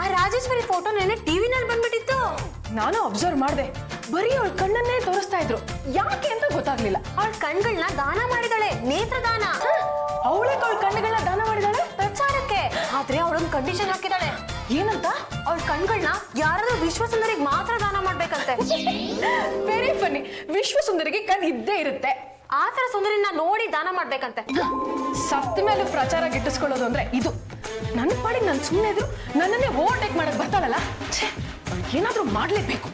ಆ ರಾಜೇಶ್ವರಿ ಫೋಟೋ ನೆನ್ನೆ ಟಿವಿನಲ್ಲಿ ಬಂದ್ಬಿಟ್ಟಿತ್ತು. ನಾನು ಅಬ್ಸರ್ವ್ ಮಾಡಿದೆ. ಬರೀ ಅವಳ ಕಣ್ಣನ್ನೇ ತೋರಿಸ್ತಾ ಇದ್ರು. ಯಾಕೆ ಅಂತ ಗೊತ್ತಾಗ್ಲಿಲ್ಲ. ಅವಳ ಕಣ್ಗಳನ್ನ ದಾನ ಮಾಡಿದಾಳೆ, ನೇತ್ರದಾನ. ಅವಳೇ ಅವಳ ಕಣ್ಣುಗಳನ್ನ ದಾನ ಮಾಡಿದಾಳೆ ಪ್ರಚಾರಕ್ಕೆ. ಆದ್ರೆ ಅವಳೊಂದು ಕಂಡೀಷನ್ ಹಾಕಿದಾಳೆ. ಏನಂತ? ಅವಳ ಕಣ್ಗಳನ್ನ ಯಾರಾದ್ರೂ ವಿಶ್ವಸುಂದರಿಗೆ ಮಾತ್ರ ದಾನ ಮಾಡ್ಬೇಕಂತೆ. Very funny. ವಿಶ್ವಸುಂದರಿಗೆ ಕಣ್ ಇದ್ದೇ ಇರುತ್ತೆ. ಆತರ ಸುಂದರಿನ ನೋಡಿ ದಾನ ಮಾಡ್ಬೇಕಂತೆ. ಸತ್ತ ಮೇಲೆ ಪ್ರಚಾರ ಗಿಟ್ಟಿಸ್ಕೊಳ್ಳೋದು ಅಂದ್ರೆ ಇದು. ನನ್ನ ಪಾಡಿಗೆ ನಾನು ಸುಮ್ಮನೆ ಇದ್ರು ನನ್ನನ್ನೇ ಓವರ್ಟೇಕ್ ಮಾಡಕ್ ಬರ್ತಾಳಲ್ಲ, ಏನಾದ್ರೂ ಮಾಡ್ಲೇಬೇಕು.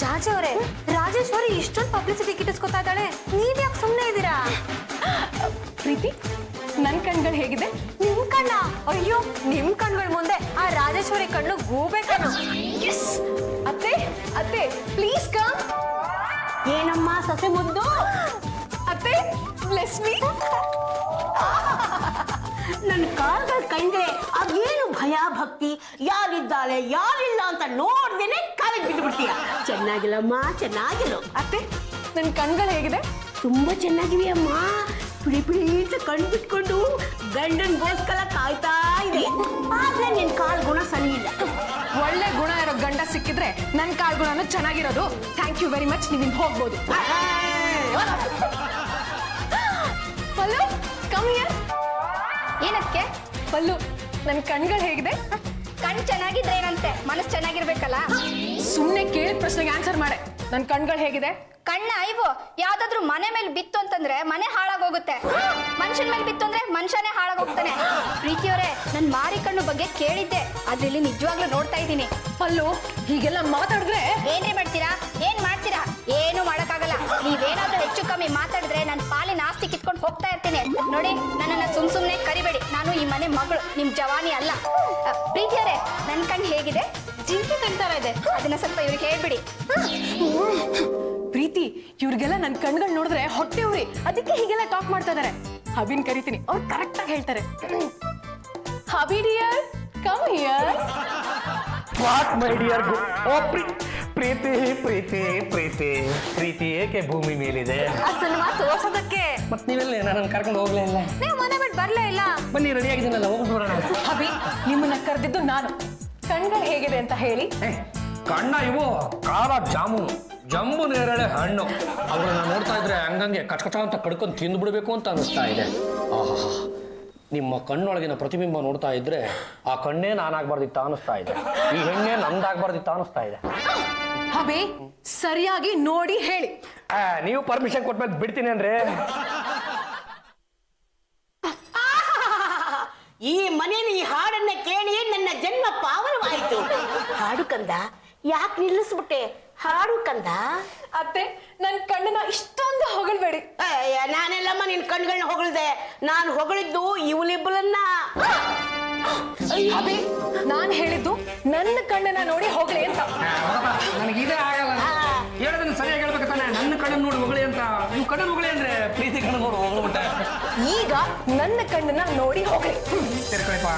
ಜಾಜಿ ಅವರೇ, ರಾಜೇಶ್ವರಿ ಇಷ್ಟೊಂದು ಪಬ್ಲಿಸಿಟಿ ಗಿಟ್ಟಿಸ್ಕೊತಾ ಇದ್ದಾಳೆ, ನೀವ್ ಯಾಕೆ ಸುಮ್ಮನೆ ಇದ್ದೀರಾ? ಪ್ರೀತಿ, ನನ್ ಕಣ್ಗಳು ಹೇಗಿದೆ? ನಿಮ್ ಕಣ್ಣ? ಅಯ್ಯೋ, ನಿಮ್ ಕಣ್ಗಳ ಮುಂದೆ ಆ ರಾಜೇಶ್ವರಿ ಕಣ್ಣು ಗೂಬೆ ಕಣ್ಣು. ಎಸ್ ಅತ್ತೆ, ಅತ್ತೆ ಪ್ಲೀಸ್ ಕಮ್. ಏನಮ್ಮ ಸೊಸೆ ಮುದ್ದು? ಅತ್ತೆ ಬ್ಲೆಸ್ ಮೀ. ನನ್ನ ಕಾಲ್ಗಳು ಕಂಡ್ರೆ ಅದೇನು ಭಯ ಭಕ್ತಿ, ಯಾರಿದ್ದಾಳೆ ಯಾರಿಲ್ಲ ಅಂತ ನೋಡ್ದೇನೆ ಕಾಲಿಗೆ ಬಿದ್ದು ಬಿಡ್ತೀಯ. ಚೆನ್ನಾಗಿಲ್ಲಮ್ಮ, ಚೆನ್ನಾಗಿಲ್ಲ. ಅತ್ತೆ, ನನ್ ಕಣ್ಗಳು ಹೇಗಿದೆ? ತುಂಬಾ ಚೆನ್ನಾಗಿವೆ ಅಮ್ಮ. ಪಿಳಿ ಪಿಳಿ ಅಂತ ಕಣ್ ಬಿಟ್ಕೊಂಡು ಗಂಡನ್ಗೋಸ್ಕರ ಕಾಯ್ತಾ ಇದೆ. ಆದ್ರೆ ನಿನ್ ಕಾಲ್ ಗುಣ ಸರಿ ಇಲ್ಲ. ಒಳ್ಳೆ ಗುಣ ಇರೋ ಗಂಡ ಸಿಕ್ಕಿದ್ರೆ ನನ್ ಕಾಲ್ ಗುಣನೂ ಚೆನ್ನಾಗಿರೋದು. Thank you very much. ನೀವು ಹೋಗ್ಬೋದು. Pallu, come here. ಏನಕ್ಕೆ? ಪಲ್ಲು, ನನ್ ಕಣ್ಗಳು ಹೇಗಿದೆ? ಕಣ್ ಚೆನ್ನಾಗಿದ್ರೆ ಏನಂತೆ, ಮನಸ್ಸು ಚೆನ್ನಾಗಿರ್ಬೇಕಲ್ಲ. ಸುಮ್ನೆ ಕೇಳಿದ ಪ್ರಶ್ನೆಗೆ ಆನ್ಸರ್ ಮಾಡೆ. ನನ್ ಕಣ್ಗಳು ಹೇಗಿದೆ? ಕಣ್ಣ ಐವು ಯಾವ್ದಾದ್ರು ಮನೆ ಮೇಲೆ ಬಿತ್ತು ಅಂತಂದ್ರೆ ಮನೆ ಹಾಳಾಗೋಗುತ್ತೆ. ಮನುಷ್ಯನ ಮೇಲೆ ಬಿತ್ತು ಅಂದ್ರೆ ಮನುಷ್ಯನೇ ಹಾಳಾಗೋಗ್ತಾನೆ. ಪ್ರೀತಿಯವರೇ, ನನ್ ಮಾರಿ ಕಣ್ಣು ಬಗ್ಗೆ ಕೇಳಿದ್ದೆ, ಆದ್ರೆ ಇಲ್ಲಿ ನಿಜವಾಗ್ಲೂ ನೋಡ್ತಾ ಇದ್ದೀನಿ. ಪಲ್ಲು, ಹೀಗೆಲ್ಲ ಮಾತಾಡಿದ್ರೆ ಏನ್ರಿ ಮಾಡ್ತೀರಾ? ಏನ್ ಮಾಡ್ತೀರಾ? ಏನು ಮಾಡಕ್ಕಾಗಲ್ಲ. ನೀವೇನಾದ್ರೂ ಹೆಚ್ಚು ಕಮ್ಮಿ ಮಾತಾಡಿದ್ರೆ ನನ್ನ ಪಾಲಿನ ಆಸ್ತಿ ಕಿತ್ಕೊಂಡು ಹೋಗ್ತಾ ಇರ್ತೀನಿ. ನೋಡಿ, ನನ್ನನ್ನ ಸುಮ್ನೆ ಕರಿಬೇಡಿ. ನಾನು ಈ ಮನೆ ಮಗಳು, ನಿಮ್ ಜವಾನಿ ಅಲ್ಲ. ಪ್ರೀತಿಯವರೇ, ನನ್ ಕಣ್ಣು ಹೇಗಿದೆ? ಜಿಂಕೆ ಕಣ್ತಾರ ಇದೆ. ಅದನ್ನ ಸ್ವಲ್ಪ ಇವ್ರಿಗೆ ಹೇಳ್ಬಿಡಿ. ಪ್ರೀತಿ, ಇವ್ರಿಗೆಲ್ಲ ನನ್ ಕಣ್ಗಳು ನೋಡಿದ್ರೆ ಹೊಟ್ಟೆ ಉರಿ, ಅದಕ್ಕೆ ಹೀಗೆಲ್ಲ ಟಾಕ್ ಮಾಡ್ತಾ ಇದಾರೆ. ಹಬಿನ್ ಕರಿತೀನಿ, ಅವ್ರು ಕರೆಕ್ಟ್ ಆಗಿ ಹೇಳ್ತಾರೆ. Hubby dear, come here. What my dear? ಪ್ರೀತಿ ಪ್ರೀತಿ ಪ್ರೀತಿ ಪ್ರೀತಿ ಏಕೆ ಭೂಮಿ ಮೇಲಿದೆ? ಆ ಸಿನಿಮಾ ತೋರ್ಸೋದಕ್ಕೆ. ಮತ್ ನೀವೆಲ್ಲ ನನ್ನ ಕರ್ಕೊಂಡು ಹೋಗ್ಲೇ ಇಲ್ಲ. ನೀವು ಮನೆ ಬಿಟ್ಟು ಬರ್ಲೇ ಇಲ್ಲ. ಬನ್ನಿ, ರೆಡಿ ಆಗಿದ್ದೀನಲ್ಲ, ಹೋಗ್ಬಿಡೋಣ. ಹಬಿ, ನಿಮ್ಮನ್ನ ಕರೆದಿದ್ದು ನಾನು. ಕಣ್ಗಳು ಹೇಗಿದೆ ಅಂತ ಹೇಳಿ. ಕಣ್ಣ ಇವು ಖಾರ ಜಾಮೂನು, ಜಂಬು ನೇರಳೆ ಹಣ್ಣು. ಅವ್ರನ್ನ ನೋಡ್ತಾ ಇದ್ರೆ ಹಂಗಂಗೆ ಕಚಕಚ ಅಂತ ಕಡ್ಕೊಂಡು ತಿಂದು ಬಿಡಬೇಕು ಅಂತ ಅನಿಸ್ತಾ ಇದೆ. ಆಹಾ, ನಿಮ್ಮ ಕಣ್ಣೊಳಗಿನ ಪ್ರತಿಬಿಂಬ ನೋಡ್ತಾ ಇದ್ರೆ ಆ ಕಣ್ಣೇ ನಾನಾಗ್ಬಾರ್ದಿತ್ತ ಅನಿಸ್ತಾ ಇದೆ. ಈ ಹೆಣ್ಣೆ ನಂದಾಗ್ಬಾರ್ದಿತ್ತ ಅನಿಸ್ತಾ ಇದೆ. ಹಬಿ, ಸರಿಯಾಗಿ ನೋಡಿ ಹೇಳಿ. ನೀವು ಪರ್ಮಿಷನ್ ಕೊಟ್ಮೇಲೆ ಬಿಡ್ತೀನಿ ಅಂದ್ರೆ. ಈ ಮನೇಲಿ ಈ ಹಾಡನ್ನ ಕೇಳಿ ನನ್ನ ಜನ್ಮ ಪಾವನವಾಯಿತು. ಹಾಡು ಕಂದ, ಯಾಕೆ ನಿಲ್ಲಿಸ್ಬಿಟ್ಟೆ? ಹಾಡು ಕಂದ. ಅತ್ತೆ, ನನ್ ಕಣ್ಣನ್ನ ಇಷ್ಟೊಂದು ಹೊಗಳ್ಬೇಡಿ. ನಾನೆಲ್ಲಮ್ಮ ನಿನ್ ಕಣ್ಗಳನ್ನ ಹೊಗಳ್ದೆ. ನಾನು ಹೊಗಳಿದ್ದು ಇವಳಿಬ್ಬಳನ್ನ. ಹಬಿ, ನಾನ್ ಹೇಳಿದ್ದು ನನ್ನ ಕಣ್ಣನ್ನ ನೋಡಿ ಹೋಗ್ಲಿ ಅಂತ. ನನಗೆ ಇದೇ ಆಗಲ್ಲ. ಹೇಳೋದನ್ನ ಸರಿಯಾಗಿ ಹೇಳ್ಬೇಕು ತಾನೆ. ನನ್ನ ಕಣ್ಣನ್ನು ನೋಡಿ ಹೊಗಳಿ ಅಂತ. ನೀವು ಕಣ್ಣನ್ನು ಹೊಗಳಿ ಅಂದ್ರೆ ಪ್ರೀತಿ ಕಣ್ಣು ನೋಡಿ ಹೊಗಳ್ಬಿಟ್ಟೆ. ಈಗ ನನ್ನ ಕಣ್ಣನ್ನ ನೋಡಿ ಹೋಗ್ಲಿ. ತಿರ್ಕೊಳಪ್ಪ.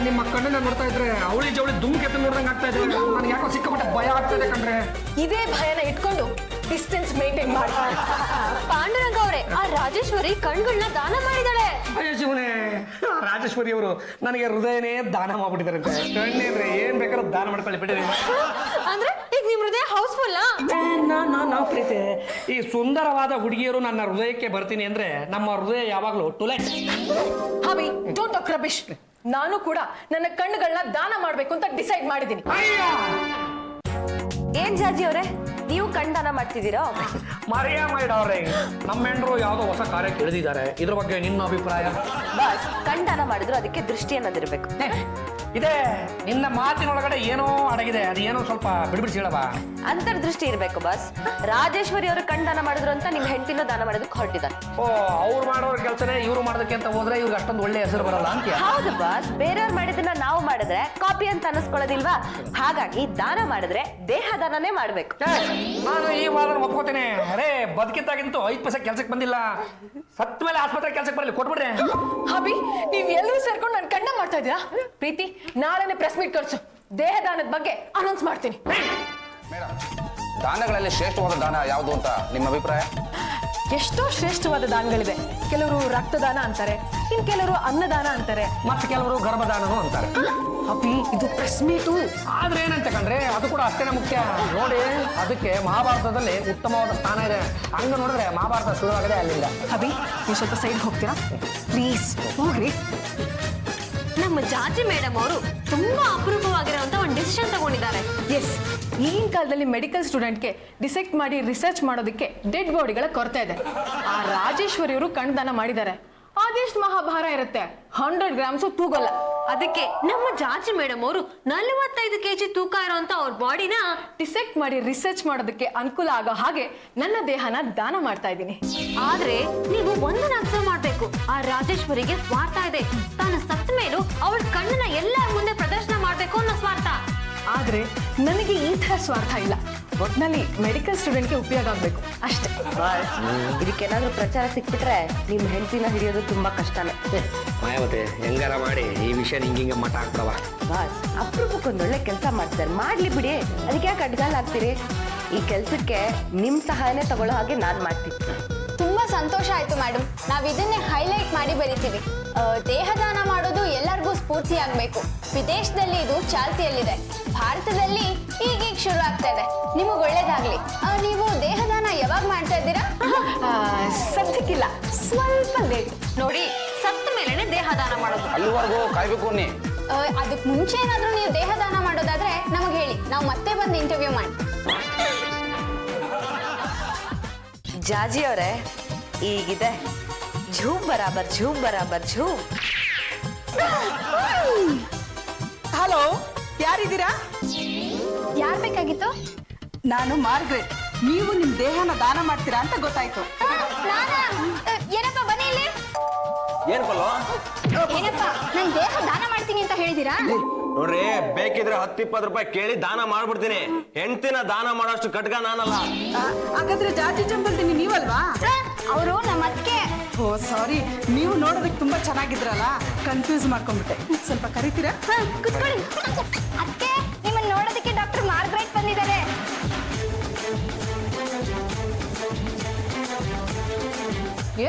ನಿಮ್ಮ ಕಣ್ಣನ್ನ ನೋಡ್ತಾ ಇದ್ರೆ ಅವಳಿ ಜವಳಿ ದುಮ್ಕೆತ್ತ ನೋಡ್ದಂಗೆ ಆಗ್ತಾ ಇದೆ. ನನಗೆ ಯಾಕೋ ಸಿಕ್ಕಾಪಟ್ಟೆ ಭಯ ಆಗ್ತದೆ ಕಣ್ರೆ. ಇದೇ ಭಯನ ಇಟ್ಕೊಂಡು ಡಿಸ್ಟೆನ್ಸ್ ಮೇಂಟೈನ್ ಮಾಡಿ. ಪಾಂಡುರಂಗ ಅವರೇ, ಆ ರಾಜೇಶ್ವರಿ ಕಣ್ಗಳನ್ನ ದಾನ ಮಾಡಿದಾಳೆ. ಅಯ್ಯೋ ಶಿವನೇ, ರಾಜೇಶ್ವರಿ ಅವರು ನನಗೆ ಹೃದಯನೇ ದಾನ ಮಾಡ್ಬಿಟ್ಟಿದಾರಂತೆ. ಕಣ್ಣೇನ್ರೆ ಏನ್ ಬೇಕಾದ್ರೂ ದಾನ ಮಾಡ್ಕೊಳ್ಳಿ ಬಿಟ್ಟಿರಿ. ಅಂದ್ರೆ ಈಗ ನಿಮ್ ಹೃದಯ ಹೌಸ್ಫುಲ್? ನಾವು ಪ್ರೀತಿ, ಈ ಸುಂದರವಾದ ಹುಡುಗಿಯರು ನನ್ನ ಹೃದಯಕ್ಕೆ ಬರ್ತೀನಿ ಅಂದ್ರೆ ನಮ್ಮ ಹೃದಯ ಯಾವಾಗ್ಲೂ ಟುಲೆಟ್. ಹಬಿ, ಡೋಂಟ್ ಟಾಕ್ ರಬಿಶ್. ನಾನು ಕೂಡ ನನ್ನ ಕಣ್ಣುಗಳನ್ನ ದಾನ ಮಾಡ್ಬೇಕು ಅಂತ ಡಿಸೈಡ್ ಮಾಡಿದ್ದೀನಿ. ಏನ್ ಜಾಜಿ ಅವರೇ, ನೀವು ಕಣ್ ದಾನ ಮಾಡ್ತಿದ್ದೀರಾ? ಮರಿಯಾ ಮೈಡವ್ರೆ, ನಮ್ಮ ಹೆಂಡ್ರು ಯಾವುದೋ ಹೊಸ ಕಾರ್ಯಕ್ಕೆ ಇಳಿದಿದ್ದಾರೆ. ಇದ್ರ ಬಗ್ಗೆ ನಿನ್ನ ಅಭಿಪ್ರಾಯ? ಬಾಸ್, ಕಣ್ ದಾನ ಮಾಡಿದ್ರು ಅದಕ್ಕೆ ದೃಷ್ಟಿ ಅನ್ನೋದಿರ್ಬೇಕು. ಇದೆ, ನಿನ್ನ ಮಾತಿನೊಳಗಡೆ ಏನೋ ಅಡಗಿದೆ. ಅದು ಏನೋ ಸ್ವಲ್ಪ ಬಿಡ್ಬಿಡಿಸಿ ಹೇಳಬಾ. ಅಂತರ್ದೃಷ್ಟಿ ಇರ್ಬೇಕು ಬಾಸ್. ರಾಜೇಶ್ವರಿ ಅವರು ಕಣ್ ದಾನ ಮಾಡಿದ್ರು ಅಂತ ನಿಮ್ ಹೆಂಡತಿನ ದಾನ ಮಾಡೋದಕ್ಕೆ ಹೊರಟಿದ್ದಾರೆ. ಓ, ಅವ್ರು ಮಾಡೋರ್ ಕೆಲಸನೇ ಇವ್ರು ಮಾಡೋದಕ್ಕೆ ಅಂತ ಹೋದ್ರೆ ಇವ್ರಿಗೆ ಅಷ್ಟೊಂದು ಒಳ್ಳೆ ಹೆಸರು ಬರಲ್ಲ ಅಂತ. ಹೌದು ಬಾಸ್, ಬೇರೆಯವ್ರು ಮಾಡಿದ್ದನ್ನ ನಾವು ಮಾಡಿದ್ರೆ ಕಾಪಿ ಅಂತ ಅನಿಸ್ಕೊಳ್ಳೋದಿಲ್ವಾ? ಹಾಗಾಗಿ ದಾನ ಮಾಡಿದ್ರೆ ದೇಹ ದಾನನೇ ಮಾಡ್ಬೇಕು. ನಾನು ಈ ವಾದ ಒಪ್ಕೋತೇನೆ. ಅರೇ, ಬದುಕಿದ್ದಾಗಿಂತೂ 5 ಪೈಸೆ ಕೆಲ್ಸಕ್ಕೆ ಬಂದಿಲ್ಲ. ಸತ್ ಮೇಲೆ ಆಸ್ಪತ್ರೆ ಕೆಲ್ಸಕ್ಕೆ ಬರಲಿ, ಕೊಟ್ಬಿಡ್ರೆ. ಹಬಿ, ನೀವ್ ಎಲ್ಲರೂ ಸೇರ್ಕೊಂಡು ನನ್ನ ಕಣ್ಣ ಮಾಡ್ತಾ ಇದ್ದೀರಾ? ಪ್ರೀತಿ, ನಾಳೆನೆ ಪ್ರೆಸ್ ಮೀಟ್ ಕಳ್ಸು. ದೇಹದಾನದ ಬಗ್ಗೆ ಅನೌನ್ಸ್ ಮಾಡ್ತೀನಿ. ಮೇಡಮ್, ದಾನಗಳಲ್ಲಿ ಶ್ರೇಷ್ಠವಾದ ದಾನ ಯಾವುದು ಅಂತ ನಿಮ್ಮ ಅಭಿಪ್ರಾಯ? ಎಷ್ಟೋ ಶ್ರೇಷ್ಠವಾದ ದಾನಗಳಿವೆ. ಕೆಲವರು ರಕ್ತದಾನ ಅಂತಾರೆ, ಇನ್ ಕೆಲವರು ಅನ್ನದಾನ ಅಂತಾರೆ, ಮತ್ತೆ ಕೆಲವರು ಗರ್ಭದಾನನೂ ಅಂತಾರೆ. ಅಪ್ಪಿ ಇದು ಪ್ರೆಸ್ ಮೀಟು. ಆದ್ರೆ ಏನಂತ ಕಂಡ್ರೆ ಅದು ಕೂಡ ಅಷ್ಟೇನೆ ಮುಖ್ಯ ನೋಡಿ. ಅದಕ್ಕೆ ಮಹಾಭಾರತದಲ್ಲಿ ಉತ್ತಮವಾದ ಸ್ಥಾನ ಇದೆ. ಹಂಗ ನೋಡಿದ್ರೆ ಮಹಾಭಾರತ ಶುರುವಾಗದೆ ಅಲ್ಲಿಂದ. ಅಭಿ ನೀವು ಸ್ವಲ್ಪ ಸೈಡ್ ಹೋಗ್ತೀರಾ ಪ್ಲೀಸ್? ಹೋಗ್ರಿ. ನಮ್ಮ ಜಾಜಿ ಮೇಡಮ್ ಅವರು ತುಂಬಾ ಅಪರೂಪವಾಗಿರುವಂತ ಒಂದು ಡಿಸಿಷನ್ ತಗೊಂಡಿದ್ದಾರೆ. ಎಸ್, ಈಗಿನ ಕಾಲದಲ್ಲಿ ಮೆಡಿಕಲ್ ಸ್ಟೂಡೆಂಟ್ಗೆ ಡಿಸೆಕ್ಟ್ ಮಾಡಿ ರಿಸರ್ಚ್ ಮಾಡೋದಕ್ಕೆ ಡೆಡ್ ಬಾಡಿಗಳ ಕೊರತೆ ಇದೆ. ಆ ರಾಜೇಶ್ವರಿಯವರು ಕಣ್ದಾನ ಮಾಡಿದ್ದಾರೆ. ಅದೆಷ್ಟು ಮಹಾಭಾರ ಇರುತ್ತೆ, 100 ಗ್ರಾಮ್ಸು ತೂಗಲ್ಲ. ಅದಕ್ಕೆ ನಮ್ಮ ಜಾಜಿ ಮೇಡಮ್ ಅವರು 45 kg ತೂಕ ಇರುವಂತ ಅವ್ರ ಬಾಡಿನ ಡಿಸೆಕ್ಟ್ ಮಾಡಿ ರಿಸರ್ಚ್ ಮಾಡೋದಕ್ಕೆ ಅನುಕೂಲ ಆಗೋ ಹಾಗೆ ನನ್ನ ದೇಹನ ದಾನ ಮಾಡ್ತಾ ಇದ್ದೀನಿ. ಆದ್ರೆ ನೀವು ಒಂದನ್ನ ಅಬ್ಸರ್ವ್ ಮಾಡ್ಬೇಕು, ಆ ರಾಜೇಶ್ವರಿಗೆ ಸ್ವಾರ್ಥ ಇದೆ. ತಾನು ಸತ್ತ ಮೇಲೂ ಅವಳ ಕಣ್ಣನ್ನ ಎಲ್ಲರ ಮುಂದೆ ಪ್ರದರ್ಶನ ಮಾಡ್ಬೇಕು ಅನ್ನೋ ಸ್ವಾರ್ಥ. ಆದ್ರೆ ನನಗೆ ಈ ಥರ ಸ್ವಾರ್ಥ ಇಲ್ಲ. ಒಟ್ನಲ್ಲಿ ಮೆಡಿಕಲ್ ಸ್ಟೂಡೆಂಟ್ಗೆ ಉಪಯೋಗ ಆಗ್ಬೇಕು ಅಷ್ಟೇ. ಇದಕ್ಕೇನಾದ್ರೂ ಪ್ರಚಾರ ಸಿಕ್ಬಿಟ್ರೆ ನಿಮ್ ಹೆಂಡತಿನ ಹಿಡಿಯೋದು ತುಂಬಾ ಕಷ್ಟನೇ. ಮಾಯಾವತಿ ಹೆಂಗಾರ ಮಾಡಿ ಈ ವಿಷಯ ಹಿಂಗಿಂಗ ಮಠ ಹಾಕ್ಬಿಡವ. ಬಾಸ್ ಅಪರೂಪಕ್ಕೊಂದೊಳ್ಳೆ ಕೆಲಸ ಮಾಡ್ತಾರೆ, ಮಾಡ್ಲಿ ಬಿಡಿ. ಅದಕ್ಕೆ ಯಾಕೆ ಅಡ್ಗಾಲ ಆಗ್ತೀರಿ? ಈ ಕೆಲ್ಸಕ್ಕೆ ನಿಮ್ ಸಹಾಯನೇ ತಗೊಳ್ಳೋ ಹಾಗೆ ನಾನ್ ಮಾಡ್ತೀನಿ. ತುಂಬಾ ಸಂತೋಷ ಆಯ್ತು ಮೇಡಮ್. ನಾವ್ ಇದನ್ನೇ ಹೈಲೈಟ್ ಮಾಡಿ ಬರಿತೀವಿ. ದೇಹದಾನ ಮಾಡೋದು ಎಲ್ಲರಿಗೂ ಸ್ಫೂರ್ತಿ ಆಗ್ಬೇಕು. ವಿದೇಶದಲ್ಲಿ ಇದು ಚಾಲ್ತಿಯಲ್ಲಿದೆ, ಭಾರತದಲ್ಲಿ ಈಗೀಗ ಶುರು ಆಗ್ತಾ ಇದೆ. ನಿಮಗೆ ಒಳ್ಳೇದಾಗ್ಲಿ. ನೀವು ದೇಹದಾನ ಯಾವಾಗ ಮಾಡ್ತಾ ಇದ್ದೀರಾ? ಸದ್ಯಕ್ಕಿಲ್ಲ, ಸ್ವಲ್ಪ ಲೇಟ್. ನೋಡಿ, ಸತ್ತ ಮೇಲೆನೆ ದೇಹದಾನ ಮಾಡೋದು. ಅಲ್ಲಿವರೆಗೂ ಕಾಯ್ಬೇಕು ನೀ. ಅದಕ್ಕೆ ಮುಂಚೆ ಏನಾದ್ರೂ ನೀವು ದೇಹದಾನ ಮಾಡೋದಾದ್ರೆ ನಮಗೆ ಹೇಳಿ, ನಾವು ಮತ್ತೆ ಬಂದು ಇಂಟರ್ವ್ಯೂ ಮಾಡಿ. ಜಾಜಿ ಅವರೇ, ಈಗಿದೆ ಝೂಮ್ ಬರಾಬರ್ ಝೂಮ್ ಬರಾಬರ್ ಝೂಮ್. ಹಲೋ, ಯಾರಿದ್ದೀರಾ? ಯಾರು ಬೇಕಾಗಿತ್ತು? ನಾನು ಮಾರ್ಗ್ರೆಟ್. ನೀವು ನಿಮ್ ದೇಹನ ದಾನ ಮಾಡ್ತೀರಾ ಅಂತ ಗೊತ್ತಾಯ್ತು. ನಾನಾ? ಏನಪ್ಪ ಬನ್ನಿ ಇಲ್ಲಿ. ಏನ್ ಬಲ್ಲೋ? ಏನಪ್ಪ ನನ್ ದೇಹ ದಾನ ಮಾಡ್ತೀನಿ ಅಂತ ಹೇಳಿದೀರಾ? ನೋಡ್ರಿ, ಬೇಕಿದ್ರೆ 10-20 ರೂಪಾಯಿ ಕೇಳಿ ದಾನ ಮಾಡ್ಬಿಡ್ತೀನಿ. ಹೆಂಡ್ತಿನ ದಾನ ಮಾಡೋಷ್ಟು ಕಟ್ಗ ನಾನಲ್ಲ. ಹಾಗಾದ್ರೆ ಜಾತಿ ಜಂಬಲ್ದಿನಿ ನೀವಲ್ವಾ? ಅವರು ನಮ್ಮ ಅತ್ತಿಗೆ. ಓ ಸಾರಿ, ನೀವು ನೋಡೋದಕ್ಕೆ ತುಂಬಾ ಚೆನ್ನಾಗಿದ್ರಲ್ಲ, ಕನ್ಫ್ಯೂಸ್ ಮಾಡ್ಕೊಂಡ್ಬಿಟ್ಟೆ. ಸ್ವಲ್ಪ ಕರಿತೀರಾ? ಕುತ್ಕೊಳ್ಳಿ. ಅತ್ತಿಗೆ, ನಿಮ್ಮನ್ನ ನೋಡೋದಕ್ಕೆ ಡಾಕ್ಟರ್ ಮಾರ್ಗ್ರೆಟ್ ಬಂದಿದ್ದಾರೆ.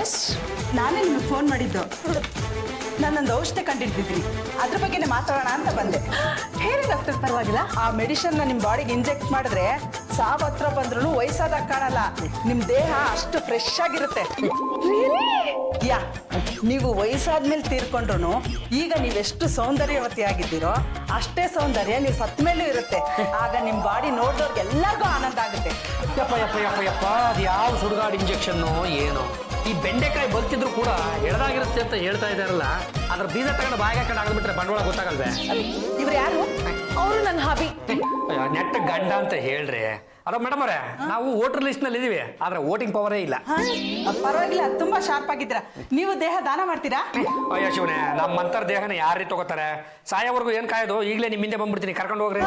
ಎಸ್, ನಾನೇ ನಿಮ್ಗೆ ಫೋನ್ ಮಾಡಿದ್ದು. ನಾನೊಂದು ಔಷಧಿ ಕಂಡಿಡ್ತಿದ್ದೀನಿ, ಅದ್ರ ಬಗ್ಗೆನೇ ಮಾತಾಡೋಣ ಅಂತ ಬಂದೆ. ಹೇಳಿ ಡಾಕ್ಟರ್, ಪರವಾಗಿಲ್ಲ. ಆ ಮೆಡಿಸಿನ್ ನಿಮ್ ಬಾಡಿಗೆ ಇಂಜೆಕ್ಟ್ ಮಾಡಿದ್ರೆ ಸಾವು ಹತ್ರ ಬಂದ್ರು ವಯಸ್ಸಾದಾಗ ಕಾಣಲ್ಲ. ನಿಮ್ ದೇಹ ಅಷ್ಟು ಫ್ರೆಶ್ ಆಗಿರುತ್ತೆ. ಯಾ, ನೀವು ವಯಸ್ಸಾದ್ಮೇಲೆ ತೀರ್ಕೊಂಡ್ರು ಈಗ ನೀವೆಷ್ಟು ಸೌಂದರ್ಯವತಿ ಆಗಿದ್ದೀರೋ ಅಷ್ಟೇ ಸೌಂದರ್ಯ ನೀವು ಸತ್ತ ಮೇಲೂ ಇರುತ್ತೆ. ಆಗ ನಿಮ್ ಬಾಡಿ ನೋಡಿದವ್ರಿಗೆ ಎಲ್ಲರಿಗೂ ಆನಂದ ಆಗುತ್ತೆ. ಯಪ್ಪ ಯಪ್ಪ ಯಪ್ಪ ಯಪ್ಪ, ಅದು ಯಾವ ಸುಡುಗಾಡು ಇಂಜೆಕ್ಷನ್ನು ಏನು? ಈ ಬೆಂಡೆಕಾಯಿ ಬಲ್ತಿದ್ರು ಕೂಡ ಎಳೆದಾಗಿರುತ್ತೆ ಅಂತ ಹೇಳ್ತಾ ಇದ್ದಾರಲ್ಲ, ಅದ್ರ ಬೀಜ ತಗೊಂಡು ಬಾಯಿಗೆ ಹಾಕೊಂಡು ಆಗ್ಬಿಟ್ರೆ ಬಂಡವಾಳ ಗೊತ್ತಾಗಲ್ವೇ? ಇವ್ರು ಯಾರು? ಅವರು ನನ್ನ ಹಾಬಿ. ನೆಟ್ಟ ಗಂಡ ಅಂತ ಹೇಳ್ರಿ. ಅಲ್ಲ ಮೇಡಮ್ ಅವರೇ, ನಾವು ವೋಟರ್ ಲಿಸ್ಟ್ ನಲ್ಲಿ ಇದೀವಿ, ಆದ್ರೆ ವೋಟಿಂಗ್ ಪವರೇ ಇಲ್ಲ. ಪರವಾಗಿಲ್ಲ, ತುಂಬಾ ಶಾರ್ಪ್ ಆಗಿದ್ದೀರಾ. ನೀವು ದೇಹ ದಾನ ಮಾಡ್ತೀರಾ? ಅಯ್ಯೋ ಶಿವನೇ, ನಮ್ಮಂತರ ದೇಹನ ಯಾರೀ ತಗೋತಾರೆ? ಸಾಯೋವರೆಗೂ ಏನ್ ಕಾಯೋದು? ಈಗಲೇ ನಿಮ್ಮ ಹಿಂದೆ ಬಂದ್ಬಿಡ್ತೀನಿ, ಕರ್ಕೊಂಡು ಹೋಗ್ರಿ.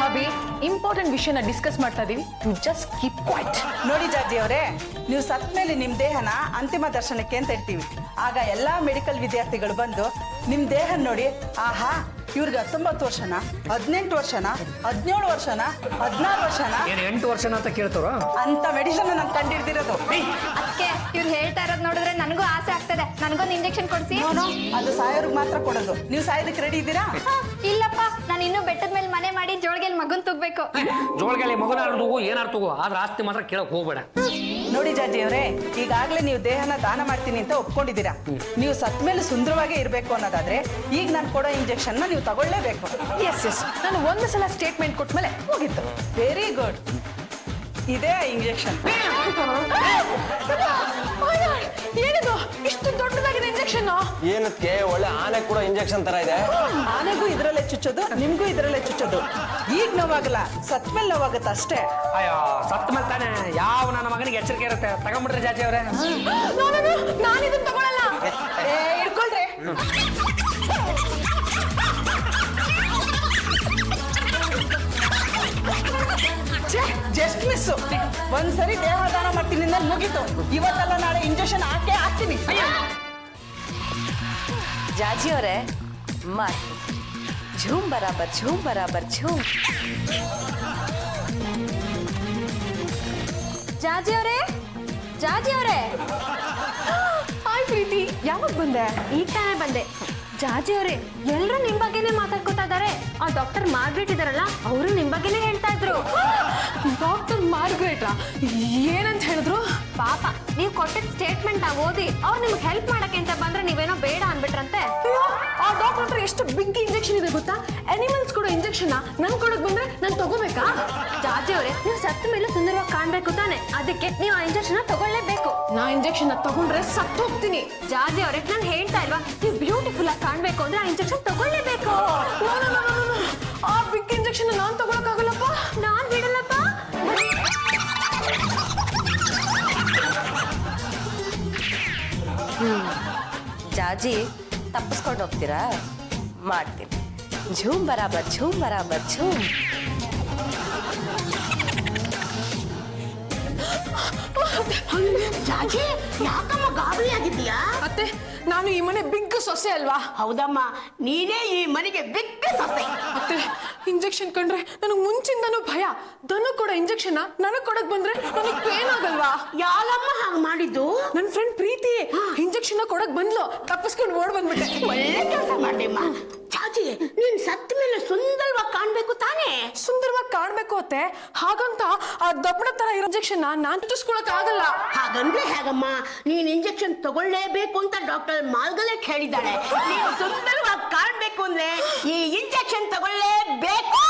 ಹಾಬಿ, ಇಂಪಾರ್ಟೆಂಟ್ ವಿಷಯನ ಡಿಸ್ಕಸ್ ಮಾಡ್ತಾ ಇದೀವಿ. You just keep quiet. ನೋಡಿ ಜಾಜಿ ಅವರೇ, ನೀವು ಸತ್ ಮೇಲೆ ನಿಮ್ ದೇಹನ ಅಂತಿಮ ದರ್ಶನಕ್ಕೆ ಅಂತ ಇಡ್ತೀವಿ. ಆಗ ಎಲ್ಲಾ ಮೆಡಿಕಲ್ ವಿದ್ಯಾರ್ಥಿಗಳು ಬಂದು ನಿಮ್ ದೇಹ ನೋಡಿ, ಆಹಾ ಇವ್ರಿಗೆ 19 ವರ್ಷನ, 18 ವರ್ಷನ, 17 ವರ್ಷನ, 16 ವರ್ಷನ ಏನ್ 8 ವರ್ಷನ ಅಂತ ಕೇಳ್ತಾರ ಅಂತ ಮೆಡಿಸಿನ್ ನಾನು ಕಂಡಿಡ್ದಿರೋದು. ಅದಕ್ಕೆ ಇವ್ರು ಹೇಳ್ತಾ ಇರೋದು ನೋಡಿದ್ರೆ ನನಗೂ ಆಸೆ ಆಗ್ತದೆ. ನನಗೊಂದು ಇಂಜೆಕ್ಷನ್ ಕೊಡ್ಸಿ. ಅದು ಸಾಯೋರ್ಗ್ ಮಾತ್ರ ಕೊಡೋದು. ನೀವು ಸಾಯೋದಕ್ಕೆ ರೆಡಿ ಇದ್ದೀರಾ? ಇಲ್ಲಪ್ಪ, ನಾನು ಇನ್ನೂ ಬೆಟ್ಟದ ಮೇಲೆ ಮನೆ ಮಾಡಿ ಜೋಳಿಗೆಲ್ ಮಗನ್ ತುಗ್ಬೇಕು. ಜೋಳಿಗೆಲಿ ಮಗನ ತಗೋ, ಏನಾರು ತಗೋ, ಆದ್ರೆ ಆಸ್ತಿ ಮಾತ್ರ ಕೇಳಕ್ ಹೋಗ್ಬೇಡ. ನೋಡಿ ಜಾಜಿ ಅವರೇ, ಈಗಾಗ್ಲೇ ನೀವು ದೇಹನ ದಾನ ಮಾಡ್ತೀನಿ ಅಂತ ಒಪ್ಕೊಂಡಿದ್ದೀರಾ. ನೀವು ಸತ್ ಮೇಲೆ ಸುಂದರವಾಗೇ ಇರ್ಬೇಕು ಅನ್ನೋದಾದ್ರೆ ಈಗ ನಾನು ಕೊಡೋ ಇಂಜೆಕ್ಷನ್ ನೀವು ತಗೊಳ್ಳೇಬೇಕು. ಎಸ್ ಎಸ್, ನಾನು ಒಂದು ಸಲ ಸ್ಟೇಟ್ಮೆಂಟ್ ಕೊಟ್ಮೇಲೆ ಹೋಗಿತ್ತು. Very good. ಇದೇ ಇಂಜೆಕ್ಷನ್. ಏನಿದು ಇಷ್ಟು ದೊಡ್ಡದಾಗಿದೆ ಇಂಜೆಕ್ಷನ್? ಏನಕ್ಕೆ? ಒಳ್ಳೆ ಆನೆ ಕೂಡ ಇಂಜೆಕ್ಷನ್ ತರ ಇದೆ. ಆನೆಗೂ ಇದ್ರಲ್ಲೇ ಚುಚ್ಚೋದು, ನಿಮ್ಗೂ ಇದ್ರಲ್ಲೇ ಚುಚ್ಚೋದು. ಈಗ ನೋವಾಗಲ್ಲ, ಸತ್ ಮೇಲೆ ನೋವಾಗುತ್ತೆ ಅಷ್ಟೇ. ಅಯ್ಯೋ, ಸತ್ ಮೇಲೆ ತಾನೆ ಯಾವ ನನ್ನ ಮಗನಿಗೆ ಎಚ್ಚರಿಕೆ ಇರುತ್ತೆ. ತಗೊಂಡ್ಬಿಡ್ರಿ ಜಾಜಿ ಅವರೇ. ನಾನು ಇದನ್ನ ತಗೊಳಲ್ಲ. ಇಟ್ಕೊಳ್ರಿ. Just miss. ಒಂದ್ಸರಿ ದೇಹ ದಾನ ಮಾಡ್ತೀನಿ ಅಂದ್ರೆ ಮುಗೀತು. ಇವತ್ತಲ್ಲ ನಾಳೆ ಇಂಜೆಕ್ಷನ್ ಹಾಕ್ತೀನಿ. ಜಾಜಿ ಅವರೇ, ಮಾಡಿ ಝೂಮ್ ಬರಾಬರ್ ಝೂಮ್ ಬರಾಬರ್ ಝೂಮ್. ಜಾಜಿ ಅವರೇ, ಜಾಜಿ ಅವರೇ, ಹಾಯ್ ಪ್ರೀತಿ, ಯಾವಾಗ ಬಂದೆ? ಈಗ ತಾನೇ ಬಂದೆ. ಜಾಜಿ ಅವರೇ, ಎಲ್ಲರೂ ನಿಮ್ ಬಗ್ಗೆನೇ ಮಾತಾಡ್ಕೊತಾ ಇದ್ದಾರೆ. ಆ ಡಾಕ್ಟರ್ ಮಾರ್ಗ್ರೆಟ್ ಇದಾರಲ್ಲ, ಅವರು ನಿಮ್ ಬಗ್ಗೆನೇ ಹೇಳ್ತಾ ಇದ್ರು. ಡಾಕ್ಟರ್ ಮಾರ್ಗ್ರೆಟಾ? ಏನಂತ ಹೇಳಿದ್ರು? ಪಾಪ, ನೀವು ಕೊಟ್ಟಿದ್ದ ಸ್ಟೇಟ್ಮೆಂಟ್ ಓದಿ ಅವ್ರು ನಿಮ್ಗೆ ಹೆಲ್ಪ್ ಮಾಡಕ್ಕೆ ಅಂತ ಬಂದ್ರೆ ನೀವೇನೋ ಬೇಡ ಅನ್ಬಿಟ್ರಂತೆ. ಅಯ್ಯೋ, ಆ ಡಾಕ್ಟರ್ ಹತ್ರ ಎಷ್ಟು ಬಿಗ್ ಇಂಜೆಕ್ಷನ್ ಇದೆ ಗೊತ್ತಾ? ಅನಿಮಲ್ಸ್ ಕೊಡೋ ಇಂಜೆಕ್ಷನ್ ನನ್ ಕೊಡಕ್ ಬಂದ್ರೆ ನಾನು ತಗೋಬೇಕಾ? ಜಾಜಿ ಅವರೇ, ನೀವು ಸತ್ತ ಮೇಲೆ ಸುಂದರವಾಗಿ ಕಾಣ್ಬೇಕು ತಾನೆ, ಅದಕ್ಕೆ ನೀವು ಆ ಇಂಜೆಕ್ಷನ್ ತಗೊಳ್ಳೇಬೇಕು. ನಾ ಇಂಜೆಕ್ಷನ್ ತಗೊಂಡ್ರೆ ಸತ್ತು ಹೋಗ್ತೀನಿ. ಜಾಜಿ ಅವರೇ, ನಾನು ಹೇಳ್ತಾ ಇಲ್ವಾ, ನೀವು ಬ್ಯೂಟಿಫುಲ್ ಆಗಿ ಕಾಣ್ಬೇಕು ಅಂದ್ರೆ ಆ ಇಂಜೆಕ್ಷನ್ ತಗೊಳ್ಳೇಬೇಕು. ಆ ಬಿಗ್ ಇಂಜೆಕ್ಷನ್ ನಾನ್ ತಗೊಳಕ್ಕಾಗಲ್ಲಪ್ಪ. ನಾನ್ ಬಿಡಲ್ಲಪ್ಪ. ಜಾಜಿ ತಪ್ಪಿಸ್ಕೊಂಡು ಹೋಗ್ತೀರಾ? ಮಾಡ್ತೀನಿ. ಝೂಮ್ ಬರಾಬರ್ ಝೂಮ್ ಬರಾಬರ್ ಝೂಮ್. ಜಾಜಿ, ಯಾಕಮ್ಮ ಗಾಬರಿ ಆಗಿದ್ದೀಯಾ? ಅತ್ತೆ, ನಾನು ಈ ಮನೆ ಬಿಗ್ ಸೊಸೆ ಅಲ್ವಾ? ಹೌದಮ್ಮ, ನೀನೇ ಈ ಮನೆಗೆ ಬಿಗ್ ಸೊಸೆ. ಅತ್ತೆ, ಇಂಜೆಕ್ಷನ್ ಕಂಡ್ರೆ ನನಗೆ ಮುಂಚಿಂದನೂ ಭಯ. ದನ ಕೊಡೋ ಇಂಜೆಕ್ಷನ್ ನನಗ್ ಕೊಡಕ್ ಬಂದ್ರೆ ನನಗ್ ಪೇನ್ ಆಗಲ್ವಾ? ಯಾರಮ್ಮ ಹಾಗೆ ಮಾಡಿದ್ದು? ನನ್ನ ಫ್ರೆಂಡ್ ಪ್ರೀತಿ ಇಂಜೆಕ್ಷನ್ ಕೊಡಕ್ ಬಂದ್ಲು, ತಪ್ಪಿಸ್ಕೊಂಡು ಓಡ್ ಬಂದ್ಬಿಟ್ಟೆ. ಒಳ್ಳೆ ಕೆಲಸ ಮಾಡಿಮ್ಮ. ಜಾಜಿ, ನೀನ್ ಸತ್ತ ಮೇಲೆ ಸುಂದರವಾಗಿ ಕಾಣ್ಬೇಕು ತಾನೇ? ಸುಂದರವಾಗಿ ಕಾಣ್ಬೇಕು ಅತ್ತೆ, ಹಾಗಂತ ಆ ದಪ್ಪಡ ತರ ಇರೋ ಇಂಜೆಕ್ಷನ್ ನಾನ್ ಚುಚ್ಚಿಸ್ಕೊಳಕ್ ಆಗಲ್ಲ. ಹಾಗಂದ್ರೆ ಹೇಗಮ್ಮ? ನೀನ್ ಇಂಜೆಕ್ಷನ್ ತಗೊಳ್ಳೇಬೇಕು ಅಂತ ಡಾಕ್ಟರ್ ಮಾಲ್ಗಲೆ ಹೇಳಿದ್ದಾಳೆ. ನೀನು ಸುಂದರವಾಗಿ ಕಾಣ್ಬೇಕು ಅಂದ್ರೆ ಈ ಇಂಜೆಕ್ಷನ್ ತಗೊಳ್ಳೇಬೇಕು.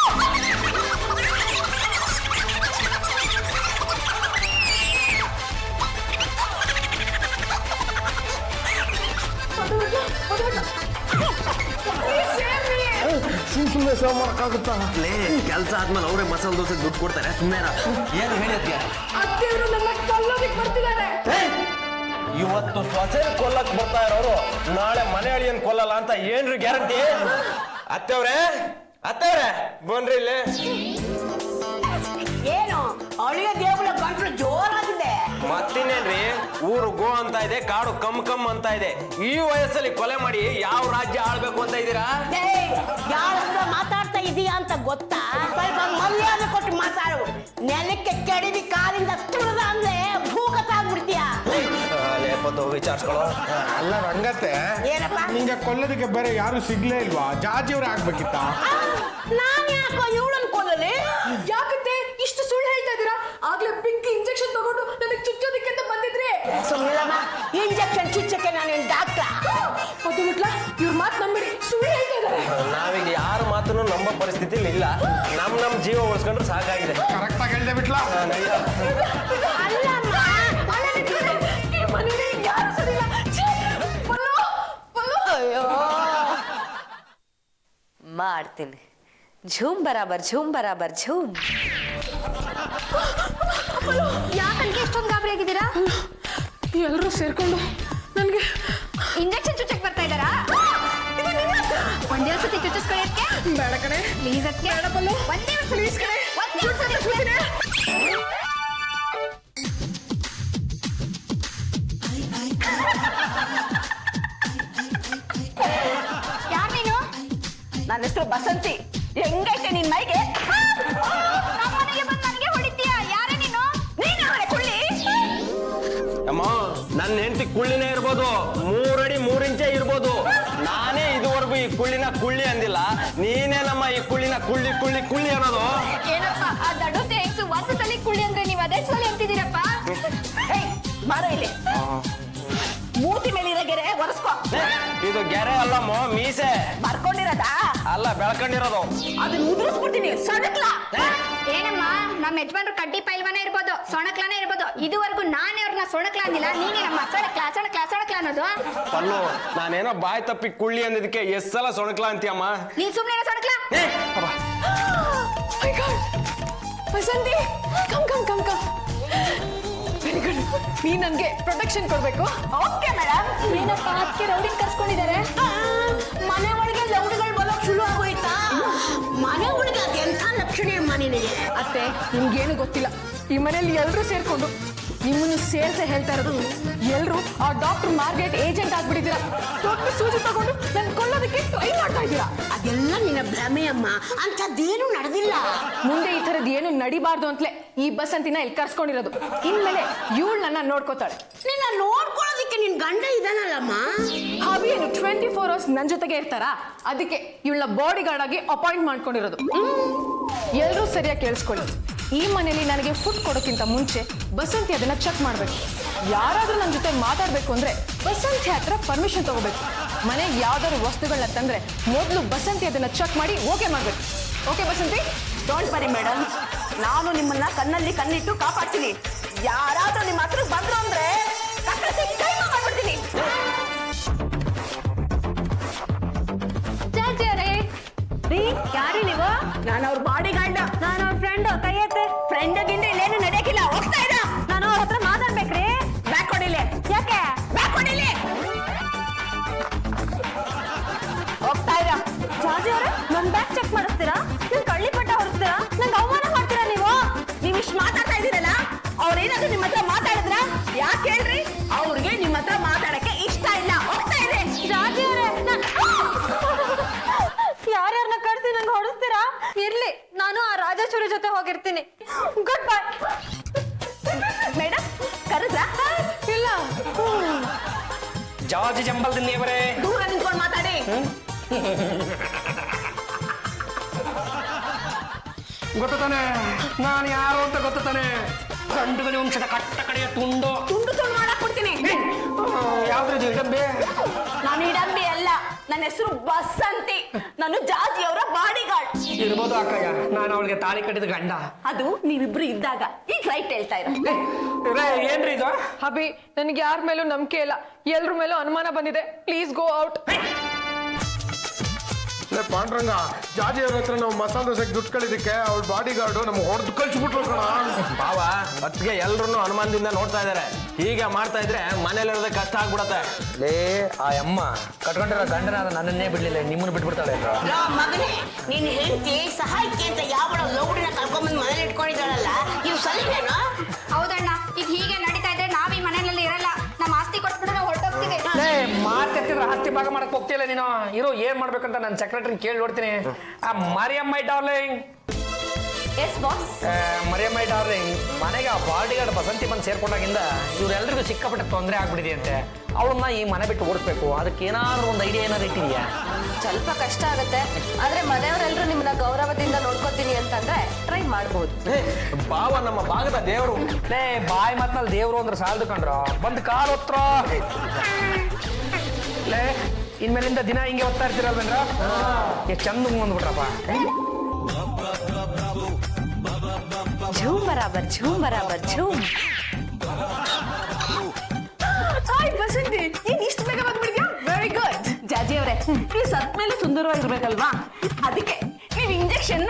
ಸುಮ್ಮನೆ ಸೇವ್ ಮಾಡಕ್ಕಾಗುತ್ತಾ? ಕೆಲಸ ಆದ್ಮೇಲೆ ಅವರೇ ಮಸಾಲೆ ದೋಸೆ ದುಡ್ಡು ಕೊಡ್ತಾರೆ. ಸುಮ್ಮನೆ ಏನು ಹೇಳಿದ್ಯ? ಅತ್ತೆಯವರು ನನ್ನ ಕೊಲ್ಲೋದಕ್ಕೆ ಬರ್ತಿದ್ದಾರೆ. ಇವತ್ತು ಸೊಸೆ ಕೊಲ್ಲಕ್ ಬರ್ತಾ ಇರೋರು ನಾಳೆ ಮನೆ ಅಳಿಯನ್ ಕೊಲ್ಲಲ್ಲ ಅಂತ ಏನ್ರಿ ಗ್ಯಾರಂಟಿ? ಅತ್ತೆವ್ರೆ, ಅತ್ತೆವ್ರೆ, ಬನ್ರಿ ಇಲ್ಲಿ. ಏನು ಅಳಿಯ ದೇವರ ಗಂಟ್ಲು ಜೋರಾಗಿದೆ. ಮತ್ತಿನ್ನೇನ್ರಿ, ಊರು ಗೋ ಅಂತ ಇದೆ, ಕಾಡು ಕಮ್ ಕಮ್ ಅಂತ ಇದೆ. ಈ ವಯಸ್ಸಲ್ಲಿ ಕೊಲೆ ಮಾಡಿ ಯಾವ ರಾಜ್ಯ ಆಳ್ಬೇಕು ಅಂತ ಇದ್ದೀರಾ? ಯಾರ ಹತ್ರ ಮಾತಾಡ್ತಾ ಇದೀಯಾ ಅಂತ ಗೊತ್ತಾ? ಸ್ವಲ್ಪ ಮರ್ಯಾದೆ ಕೊಟ್ಟು ಮಾತಾಡು. ನೆಲಕ್ಕೆ ಕೆಡವಿ ಕಾಲಿಂದ ತುಳಿದ ಅಂದ್ರೆ ಭೂಗತ ಆಗ್ಬಿಡ್ತೀಯ. ವಿಚಾರಿಸ್ಕೊಳ್ಳೋ. ಅಲ್ಲ ರಂಗತ್ತೆ, ಏನಪ್ಪ? ನಿಂಗೆ ಕೊಲ್ಲೋದಕ್ಕೆ ಬೇರೆ ಯಾರು ಸಿಗ್ಲೇ ಇಲ್ವಾ? ಜಾಜಿಯವ್ರೆ ಆಗ್ಬೇಕಿತ್ತ? ನಾನ್ ಯಾಕೋ ಇವಳನ್ ಕೊಲ್ಲಲಿ? ಯಾಕತ್ತೆ ಇಷ್ಟು ಸುಳ್ಳು ಹೇಳ್ತಾ ಇದ್ದೀರಾ? ಆಗ್ಲೇ ಪಿಂಕಿ ಇಂಜೆಕ್ಷನ್ ತಗೊಂಡು ನನಗೆ ಚುಚ್ಚೋದಕ್ಕೆ ಅಂತ ಬಂದಿದ್ರೆ. ಸುಮ್ಮನಿಲ್ಲಮ್ಮ, ಇಂಜೆಕ್ಷನ್ ಚುಚ್ಚಕ್ಕೆ ನಾನೇನ್ ಡಾಕ್ಟ್ರಾ? ಅದು ಬಿಟ್ಲ, ಇವ್ರ ಮಾತು ನಂಬಿಡಿ, ಸುಳ್ಳು ಹೇಳ್ತಾ ಇದ್ದಾರೆ. ನಾವೀಗ ಯಾರ ಮಾತನ್ನು ನಂಬೋ ಪರಿಸ್ಥಿತಿಲಿ ಇಲ್ಲ. ನಮ್ ಜೀವ ಉಳಿಸ್ಕೊಂಡ್ರೆ ಸಾಕಾಗಿದೆ. ಕರೆಕ್ಟ್ ಆಗಿ ಹೇಳ್ದೆ ಬಿಟ್ಲಾ? ಅಲ್ಲಮ್ಮ, ಈ ಮನೇಲಿ ಯಾರು ಸರಿಯಿಲ್ಲ. ಮಾಡ್ತೀನಿ. ಝೂಮ್ ಬರಾಬರ್ ಝೂಮ್ ಬರಾಬರ್ ಝೂಮ್. ಯಾಕಂದ್ರೆ ಎಷ್ಟೊಂದು ಗಾಬರಿ ಆಗಿದ್ದೀರಾ? ಎಲ್ಲರೂ ಸೇರ್ಕೊಂಡು ನನಗೆ ಇಂಜೆಕ್ಷನ್ ಚುಚ್ಚಕ್ ಬರ್ತಾ ಇದ್ದಾರಾ? ಒಂದೇ ಸತಿ ಚುಚ್ಚಿಸ್ಕೊಳ್ಳೋಕೆ ಬೇಡ ಕಣೆ. ಪ್ಲೀಸ್ ಅದಕ್ಕೆ ಬೇಡ ಪಲ್ಲು. ಒಂದೇ ಒಂದು ಪ್ಲೀಸ್ ಕಣೆ. ಒಂದೇ ಒಂದು ಸತಿ ಯಾರ್ ನೀನು? ನನ್ನ ಹೆಸರು ಬಸಂತಿ. ಹೆಂಗೈತೆ ನಿನ್ ಮೈಗೆ? ನಮ್ಮನೆಗೆ ಬಂದು ನನಗೆ ಹೊಡಿತೀಯ? ಯಾರೇ ನೀನು? ನೀನು ಕುಳ್ಳಿ. ಅಮ್ಮ, ನನ್ನ ಹೆಂಡತಿ ಕುಳ್ಳಿನೇ ಇರ್ಬೋದು, 3 ಅಡಿ 3 ಇಂಚೆ ಇರ್ಬೋದು. ನಾನೇ ಇದುವರೆಗೂ ಈ ಕುಳ್ಳಿನ ಕುಳ್ಳಿ ಅಂದಿಲ್ಲ. ನೀನೇ ನಮ್ಮ ಈ ಕುಳ್ಳಿನ ಕುಳ್ಳಿ ಕುಳ್ಳಿ ಕುಳ್ಳಿ ಅನ್ನೋದು. ಏನಪ್ಪ ಆ ದಡುತ್ತೆ ಹೆಂಗ್ಸು ಒಂದು ಸಲ ಕುಳ್ಳಿ ಅಂದ್ರೆ ನೀವು ಅದೇ ಸಲ ಅಂತಿದ್ದೀರಪ್ಪ. ಬಾರೋ ಇಲ್ಲಿ. ಮೂತಿ ಮೇಲೆ ಇರೋ ಗೆರೆ ಒರೆಸ್ಕೋ. ಇದು ಗೆರೆ ಅಲ್ಲಮ್ಮ, ಮೀಸೆ. ಬರ್ಕೊಂಡಿರೋದಾ? ಅಲ್ಲ, ಬೆಳ್ಕೊಂಡಿರೋದು. ಅದನ್ನ ಉದುರಿಸ್ಬಿಡ್ತೀನಿ, ಸಡಕ್ಲಾ. ಏನಮ್ಮ, ನಮ್ಮ ಯಜಮಾನ್ರು ಕಡ್ಡಿ ಪೈಲ್ವಾನ ಇರ್ಬೋದು, ಸೊಣಕ್ಲಾನೇ ಇರ್ಬೋದು, ಇದುವರೆಗೂ ನಾನೇ ಅವ್ರನ್ನ ಸೊಣಕ್ಲಾ ಅಂದಿಲ್ಲ. ನೀನೇ ನಮ್ಮ ಸೊಣಕ್ಲಾ ಅನ್ನೋದು. ಪಲ್ಲು, ನಾನೇನೋ ಬಾಯ್ ತಪ್ಪಿ ಕುಳ್ಳಿ ಅಂದಿದ್ದಕ್ಕೆ ಎಷ್ಟ್ ಸಲ ಸೊಣಕ್ಲಾ ಅಂತೀಯಮ್ಮ? ನೀನ್ ಸುಮ್ನೆ ಸೊಣಕ್ಲಾ. Basanti, come come come come. Very good. ನೀ ನನ್ಗೆ ಪ್ರೊಟೆಕ್ಷನ್ ಕೊಡ್ಬೇಕು. Okay madam. ಏನಪ್ಪ ಅದಕ್ಕೆ ರೌಡಿ ಕರ್ಸ್ಕೊಂಡಿದ್ದಾರೆ? ಮನೆ ಒಳಗೆ ಲೌಡಿಗಳು ಬರೋಕ್ ಶುರು ಆಗೋಯ್ತಾ? ಮನೆ ಒಳಗೆ ಅದೆಂಥ ಲಕ್ಷಣ ಅಮ್ಮ ನಿನಗೆ? ಅತ್ತೆ, ನಿಮ್ಗೇನು ಗೊತ್ತಿಲ್ಲ. ಈ ಮನೇಲಿ ಎಲ್ಲರೂ ಸೇರ್ಕೊಂಡು ನಿಮ್ಮನ್ನು ಸೇರ್ಸೆ ಹೇಳ್ತಾ ಇರೋದು. ಎಲ್ಲರೂ ಆ ಡಾಕ್ಟರ್ ಮಾರ್ಗ್ರೆಟ್ ಏಜೆಂಟ್ ಆಗ್ಬಿಟ್ಟಿದ್ದೀರಾ. ಡಾಕ್ಟರ್ ಸೂಜಿ ತಗೊಂಡು ನನ್ ಕೊಲ್ಲೋದಕ್ಕೆ ಟ್ರೈ ಮಾಡ್ತಾ ಇದ್ದೀರಾ ಅದೆಲ್ಲ ನಿನ್ನ ಭ್ರಮೆ ಅಮ್ಮ, ಅಂಥದ್ದೇನು ನಡೆದಿಲ್ಲ. ಮುಂದೆ ಈ ಥರದ್ದು ಏನು ನಡಿಬಾರ್ದು ಅಂತಲೇ ಈ ಬಸಂತಿನ ಇಲ್ಲಿ ಕರ್ಸ್ಕೊಂಡಿರೋದು. ಇನ್ಮೇಲೆ ಇವಳು ನನ್ನ ನೋಡ್ಕೋತಾಳೆ. ನಿನ್ನ ನೋಡ್ಕೊಳ್ಳೋದಿಕ್ಕೆ ನಿನ್ ಗಂಡ ಇದಾನಲ್ಲಮ್ಮ. ಹಾವಿ ಏನು 24 hours ನನ್ನ ಜೊತೆಗೆ ಇರ್ತಾರಾ? ಅದಕ್ಕೆ ಇವಳನ್ನ ಬಾಡಿ ಗಾರ್ಡ್ ಆಗಿ ಅಪಾಯಿಂಟ್ ಮಾಡ್ಕೊಂಡಿರೋದು. ಎಲ್ಲರೂ ಸರಿಯಾಗಿ ಕೇಳಿಸ್ಕೊಳ್ಳಿ. ಈ ಮನೇಲಿ ನನಗೆ ಫುಡ್ ಕೊಡೋಕ್ಕಿಂತ ಮುಂಚೆ ಬಸಂತಿ ಅದನ್ನ ಚೆಕ್ ಮಾಡಬೇಕು. ಯಾರಾದ್ರೂ ನನ್ನ ಜೊತೆ ಮಾತಾಡ್ಬೇಕು ಅಂದ್ರೆ ಬಸಂತಿ ಹತ್ರ ಪರ್ಮಿಷನ್ ತಗೋಬೇಕು. ಮನೆಗೆ ಯಾವ್ದಾದ್ರು ವಸ್ತುಗಳನ್ನ ತಂದ್ರೆ ಮೊದಲು ಬಸಂತಿ ಅದನ್ನ ಚೆಕ್ ಮಾಡಿ ಓಕೆ ಮಾಡ್ಬೇಕು. Okay Basanti? Don't worry madam, ನಾನು ನಿಮ್ಮನ್ನ ಕಣ್ಣಲ್ಲಿ ಕಣ್ಣಿಟ್ಟು ಕಾಪಾಡ್ತೀನಿ. ಯಾರಾದ್ರೂ ನಿಮ್ಮ ಹತ್ರ ಬಂದ್ರು ಅಂದ್ರೆ ಕೈ ಮಾಡ್ಬಿಡ್ತೀನಿ. ರೀ, ಯಾರಿ ನೀವು? ನಾನು ಅವ್ರ ಬಾಡಿ ಗಾರ್ಡ್. ನಾನು ಅವ್ರ ಫ್ರೆಂಡ್. ಕೈ ಎತ್ತೆ. ಫ್ರೆಂಡ್ ಗಿಂದ ಇಲ್ಲೇನು ನಡೆಯಕ್ಕಿಲ್ಲ, ಹೋಗ್ತಾ ಇರ. ನಾನು ಅವ್ರ ಹತ್ರ ಮಾತಾಡ್ಬೇಕ್ರಿ. ಬ್ಯಾಕ್ ಹೊಡಿಲಿ. ಯಾಕೆ? ಬ್ಯಾಕ್ ಹೊಡಿಲಿ. ಹೋಗ್ತಾ ಇರ. ಜಾಜಿ ಅವರೇ, ನನ್ ಬ್ಯಾಗ್ ಚೆಕ್ ಮಾಡಿಸ್ತೀರಾ? ನೀವು ಕಳ್ಳಿ ಪಟ್ಟ ಹೊರಿಸ್ತೀರಾ? ನಂಗೆ ಅವಮಾನ ಮಾಡ್ತೀರಾ ನೀವು? ನೀವು ಇಷ್ಟು ಮಾತಾಡ್ತಾ ಇದ್ದೀರಲ್ಲ, ಅವ್ರೇನಾದ್ರೂ ನಿಮ್ಮ ಹತ್ರ ಮಾತಾಡಿದ್ರ? ಯಾಕೆ ಹೇಳ್ರಿ? ಅವ್ರಿಗೆ ನಿಮ್ಮ ಹತ್ರ ಮಾತಾಡಕ್ಕೆ ಇಷ್ಟ ಇಲ್ಲ. ಹೋಗ್ತಾ ಇದೆ. ಜಾಜಿ ಅವರೇ, ಯಾರ್ಯಾರನ್ನ ಕರ್ಸಿ ನಂಗೆ ಹೊಡಿಸ್ತೀರಾ? ಇರ್ಲಿ, ನಾನು ಆ ರಾಜೇಶ್ವರಿ ಜೊತೆ ಹೋಗಿರ್ತೀನಿ. Good bye. ಮೇಡಮ್ ಕರೆದ್ರಾ? ಇಲ್ಲ. ಜಾಜಿ ಜಂಬಲ್ದಿನ್ನೇವರೇ, ದೂರ ನಿಂತ್ಕೊಂಡು ಮಾತಾಡಿ. ಗೊತ್ತಾನೆ ನಾನು ಯಾರು ಅಂತ ಗೊತ್ತಾನೆ. ಗಂಡುಗಲಿ ವಂಶದ ಕಟ್ಟ ಕಡೆಯ ತುಂಡು ತುಂಡು ತುಂಡು ಮಾಡಕ್ ಕೊಡ್ತೀನಿ. ಯಾವ್ದು ಡಬ್ಬೆ? ನಾನು ಇಡಂಬಿ ಅಲ್ಲ, ನನ್ನ ಹೆಸರು ಬಸಂತಿ. ನಾನು ಜಾಜಿ ಅವರ ಬಾಡಿ ಗಾರ್ಡ್. ಇರ್ಬೋದು ಅಕ್ಕಯ್ಯ, ನಾನು ಅವಳಿಗೆ ತಾಳಿ ಕಟ್ಟಿದ ಗಂಡ. ಅದು ನೀವಿಬ್ರು ಇದ್ದಾಗ. ಈಗ ರೈಟ್ ಹೇಳ್ತಾ ಇರ. ಏನ್ರಿ ಇದು? ಅಭಿ, ನನಗೆ ಯಾರ ಮೇಲೂ ನಂಬಿಕೆ ಇಲ್ಲ. ಎಲ್ರ ಮೇಲೂ ಅನುಮಾನ ಬಂದಿದೆ. Please go out. ಪಾಂಡ್ರಂಗ, ಜಾಜಿ ಅವ್ರ ಹತ್ರ ನಾವು ಮಸಾಲೆ ದೋಸೆಗೆ ದುಡ್ಡು ಕಳಿದಕ್ಕೆ ಅವ್ರ ಬಾಡಿ ಗಾರ್ಡು ನಮ್ಗೆ ಹೊಡೆದು ಕಳ್ಸಿಬಿಟ್ರು ಕಣ. ಬಾವ ಅದಕ್ಕೆ ಎಲ್ರು ಅನುಮಾನದಿಂದ ನೋಡ್ತಾ ಇದಾರೆ. ಹೀಗೆ ಮಾಡ್ತಾ ಇದ್ರೆ ಮನೇಲಿರೋದೇ ಕಷ್ಟ ಆಗ್ಬಿಡತ್ತೆ. ಲೇ, ಆ ಅಮ್ಮ ಕಟ್ಕೊಂಡಿರೋ ಗಂಡನಾದ ನನ್ನನ್ನೇ ಬಿಡ್ಲಿಲ್ಲ, ನಿಮ್ಮನ್ನು ಬಿಟ್ಬಿಡ್ತಾಳೆ. ಮಗನೇ, ನಿನ್ ಹೆಂಡತಿ ಸಹಾಯಕ್ಕೆ ಅಂತ ಯಾವ ಲೌಡಿನ ಕರ್ಕೊಂಡ್ಬಂದು ಮನೇಲಿ ಇಟ್ಕೊಂಡಿದ್ದಾಳಲ್ಲ, ಇವು ಸರಿನೇನು? ಹೌದಣ್ಣ, ಈಗ ಹೀಗೆ ನಡೀತಾ ಇದ್ರೆ ನಾವ್ ಈ ಮನೆಯಲ್ಲಿ ಇರಲ್ಲ. ನಮ್ಮ ಆಸ್ತಿ ಕೊಟ್ಬಿಟ್ಟು ನಾವು ಹೊರಟೋಗ್ತೀವಿ. ಮಾತೆತ್ತಿದ್ರೆ ಆಸ್ತಿ ಭಾಗ ಮಾಡಕ್ ಹೋಗ್ತಿಲ್ಲ ನೀನು. ಇರೋ ಏನ್ ಮಾಡ್ಬೇಕಂತ ನನ್ನ ಸೆಕ್ರೆಟರಿ ಕೇಳಿ ನೋಡ್ತೀನಿ. ಆ Mariyamma darling. Yes boss. Mariyamma darling, ಮನೆಗೆ ಆ ಬಾಡಿ ಗಾರ್ಡ್ ಬಸಂತಿ ಬಂದು ಸೇರ್ಕೊಂಡಾಗಿಂದ ಇವ್ರೆಲ್ರಿಗೂ ಸಿಕ್ಕಾಪಟ್ಟೆ ತೊಂದರೆ ಆಗ್ಬಿಟ್ಟಿದೆ ಅಂತೆ. ಅವಳನ್ನ ಈ ಮನೆ ಬಿಟ್ಟು ಓಡಿಸ್ಬೇಕು. ಅದಕ್ಕೆ ಏನಾದ್ರು ಒಂದು ಐಡಿಯಾ ಏನಾದ್ರು ಇಟ್ಟಿದ್ಯಾ? ಸ್ವಲ್ಪ ಕಷ್ಟ ಆಗುತ್ತೆ, ಆದ್ರೆ ಮನೆಯವರೆಲ್ಲರೂ ನಿಮ್ಮನ್ನ ಗೌರವದಿಂದ ನೋಡ್ಕೋತೀನಿ ಅಂತಂದ್ರೆ ಟ್ರೈ ಮಾಡ್ಬೋದು. ಬಾವ ನಮ್ಮ ಭಾಗದ ದೇವರು. ಲೇ, ಬಾಯಿ ಮಾತ್ನಲ್ಲಿ ದೇವ್ರು ಅಂದ್ರೆ ಸಾಲದು ಕಂಡ್ರ, ಬಂದ್ ಕಾಲ್ ಹೊತ್ರ. ಲೇ, ಇನ್ಮೇಲಿಂದ ದಿನ ಹಿಂಗೆ ಓದ್ತಾ ಇರ್ತೀರಲ್ವೇಂದ್ರ? ಎಷ್ಟು ಚಂದ ಬಂದ್ಬಿಟ್ರಪ್ಪ. ಝೂಮ್ ಬರಾಬರ್, ಝೂಮ್ ಬರಾಬರ್, ಝೂಮ್. ಹಾಯ್ ಬಸಂತಿ, ನೀನ್ ಇಷ್ಟು ಬೇಗ ಬಂದ್ಬಿಡ್ತೀಯಾ? Very good. ಜಾಜಿ ಅವರೇ, ನೀವು ಸತ್ ಮೇಲೆ ಸುಂದರವಾಗಿರ್ಬೇಕಲ್ವಾ? ಅದಕ್ಕೆ ನೀವು ಇಂಜೆಕ್ಷನ್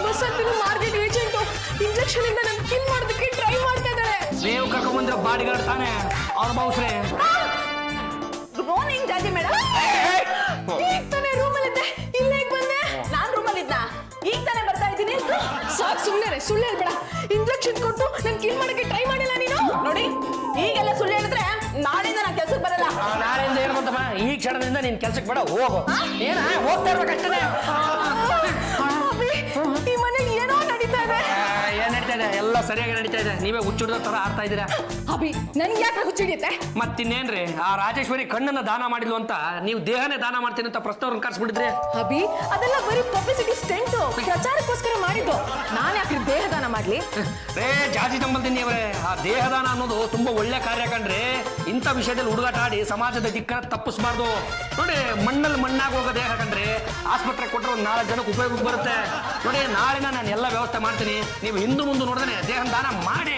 ಬಸಂತಿನ ಮಾರ್ಕೆಟ್ ಏಜೆಂಟ್ ಇಂಜೆಕ್ಷನ್ ಇಂದ ನನ್ ಕಿಲ್ ಮಾಡೋದಕ್ಕೆ ಟ್ರೈ ಮಾಡ್ತಾ ಇದ್ದಾರೆ. ನೀವು ಕರ್ಕೊಂಡ್ಬಂದಿರೋ ಬಾಡಿ ಗಾರ್ಡ್ ತಾನೆ ಅವ್ರ ಬೌಸ್ರೆ. ಗುಡ್ ಮಾರ್ನಿಂಗ್ ಜಾಜಿ ಮೇಡಮ್. ಈಗ ತಾನೇ ರೂಮಲ್ಲಿದ್ದೆ, ಇಲ್ಲೇ ಬಂದೆ. ನಾನ್ ರೂಮಲ್ಲಿ ಇದ್ನ, ಈಗ ತಾನೇ ಬರ್ತಾ ಇದ್ದೀನಿ. ಸಾಕ್, ಸುಮ್ಮನೆ ಸುಳ್ಳು ಹೇಳ್ಬೇಡ. ಇಂಜೆಕ್ಷನ್ ಕೊಟ್ಟು ನನ್ ಕಿಲ್ ಮಾಡಕ್ಕೆ ಟ್ರೈ ಮಾಡಿಲ್ಲ ನೀನು. ನೋಡಿ, ಈಗೆಲ್ಲ ಸುಳ್ಳು ಹೇಳಿದ್ರೆ ನಾಳೆಯಿಂದ ನಾನು ಕೆಲ್ಸಕ್ಕೆ ಬರಲ್ಲ. ನಾಳೆಯಿಂದ ಏನು ಬಂತಮ್ಮ, ಈ ಕ್ಷಣದಿಂದ ನೀನ್ ಕೆಲ್ಸಕ್ಕೆ ಬೇಡ, ಹೋಗು. ಏನ ಹೋಗ್ತಾ ಇರ್ಬೇಕಷ್ಟೇ. ಈ ಮನೆಗೆ ಏನೋ ನಡೀತಾ ಇದೆ. ಏನ್ ನಡೀತಾ ಇದೆ? ಎಲ್ಲ ಸರಿಯಾಗಿ ನಡೀತಾ ಇದೆ. ನೀವೇ ಹುಚ್ಚಿಡ್ದ ತರ ಆಡ್ತಾ ಇದ್ದೀರಾ. ಅಭಿ, ನನ್ಗೆ ಯಾಕೆ ಹುಚ್ಚಿಡಿಯುತ್ತೆ? ಮತ್ತಿನ್ನೇನ್ರಿ, ಆ ರಾಜೇಶ್ವರಿ ಕಣ್ಣನ್ನ ದಾನ ಮಾಡಿದ್ಲು ಅಂತ ನೀವು ದೇಹನೇ ದಾನ ಮಾಡ್ತೀನಿ ಅಂತ ಪ್ರಶ್ನವ್ರನ್ನ ಕರ್ಸ್ಬಿಟ್ಟಿದ್ರೆ. ಅಭಿ, ಅದೆಲ್ಲ ಬರೀ ಪಬ್ಲಿಸಿಟಿ ಸ್ಟೆಂಟ್, ಪ್ರಚಾರಕ್ಕೋಸ್ಕರ ಮಾಡಿದ್ದು. ನಾನು ಯಾಕೆ ದೇಹದಾನ ಮಾಡ್ಲಿ? ರೇ ಜಾಜಿ ಜಂಬಲ್ದಿನ್ನಿಯವರೇ, ಆ ದೇಹದಾನ ಅನ್ನೋದು ತುಂಬಾ ಒಳ್ಳೆ ಕಾರ್ಯ ಕಂಡ್ರಿ. ಇಂಥ ವಿಷಯದಲ್ಲಿ ಹುಡುಗಾಟ ಆಡಿ ಸಮಾಜದ ದಿಕ್ಕನ್ನ ತಪ್ಪಿಸಬಾರ್ದು. ನೋಡಿ, ಮಣ್ಣಲ್ಲಿ ಮಣ್ಣಾಗಿ ಹೋಗೋ ದೇಹ ಕಂಡ್ರಿ ಆಸ್ಪತ್ರೆ ಕೊಟ್ಟರೆ ಒಂದು 4 ಜನಕ್ಕೆ ಉಪಯೋಗಕ್ಕೆ ಬರುತ್ತೆ. ನೋಡಿ, ನಾಳೆನ ನಾನು ಎಲ್ಲ ವ್ಯವಸ್ಥೆ ಮಾಡ್ತೀನಿ. ನೀವು ಹಿಂದೆ ಮುಂದೆ ನೋಡಿದ್ರೆ ದೇಹ ದಾನ ಮಾಡಿ.